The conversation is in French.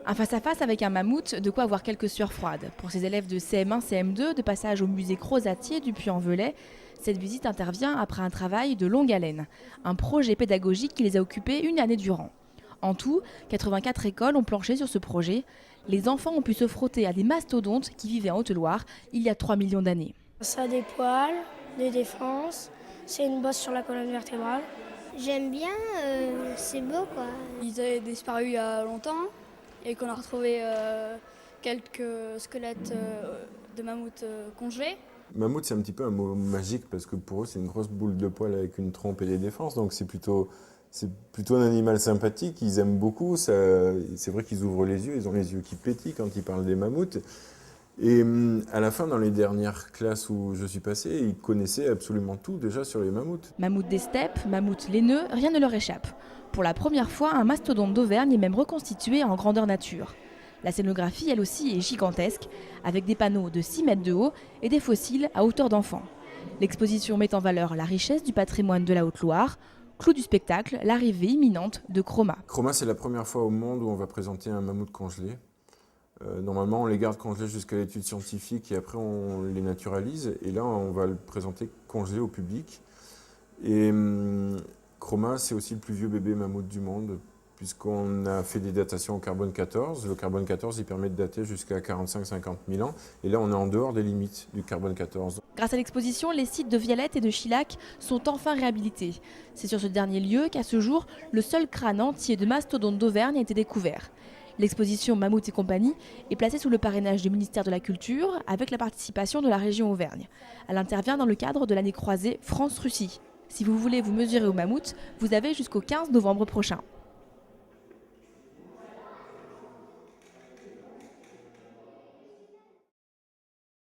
Un face-à-face avec un mammouth, de quoi avoir quelques sueurs froides. Pour ces élèves de CM1, CM2, de passage au musée Crozatier du Puy-en-Velay, cette visite intervient après un travail de longue haleine. Un projet pédagogique qui les a occupés une année durant. En tout, 84 écoles ont planché sur ce projet. Les enfants ont pu se frotter à des mastodontes qui vivaient en Haute-Loire il y a 3 millions d'années. Ça a des poils, des défenses, c'est une bosse sur la colonne vertébrale. J'aime bien, c'est beau quoi. Ils avaient disparu il y a longtemps et qu'on a retrouvé quelques squelettes de mammouths congelés. Mammouth, c'est un petit peu un mot magique parce que pour eux, c'est une grosse boule de poils avec une trompe et des défenses. Donc c'est plutôt un animal sympathique. Ils aiment beaucoup. C'est vrai qu'ils ouvrent les yeux. Ils ont les yeux qui pétillent quand ils parlent des mammouths. Et à la fin, dans les dernières classes où je suis passé, ils connaissaient absolument tout déjà sur les mammouths. Mammouths des steppes, mammouths laineux, rien ne leur échappe. Pour la première fois, un mastodonte d'Auvergne est même reconstitué en grandeur nature. La scénographie, elle aussi, est gigantesque, avec des panneaux de 6 mètres de haut et des fossiles à hauteur d'enfant. L'exposition met en valeur la richesse du patrimoine de la Haute-Loire. Clou du spectacle, l'arrivée imminente de Chroma. Chroma, c'est la première fois au monde où on va présenter un mammouth congelé. Normalement, on les garde congelés jusqu'à l'étude scientifique et après on les naturalise. Et là, on va le présenter congelé au public. Et Chroma, c'est aussi le plus vieux bébé mammouth du monde, puisqu'on a fait des datations au carbone 14. Le carbone 14, il permet de dater jusqu'à 45-50 000 ans. Et là, on est en dehors des limites du carbone 14. Grâce à l'exposition, les sites de Vialette et de Chilac sont enfin réhabilités. C'est sur ce dernier lieu qu'à ce jour, le seul crâne entier de mastodonte d'Auvergne a été découvert. L'exposition Mammouth et compagnie est placée sous le parrainage du ministère de la Culture avec la participation de la région Auvergne. Elle intervient dans le cadre de l'année croisée France-Russie. Si vous voulez vous mesurer au mammouth, vous avez jusqu'au 15 novembre prochain.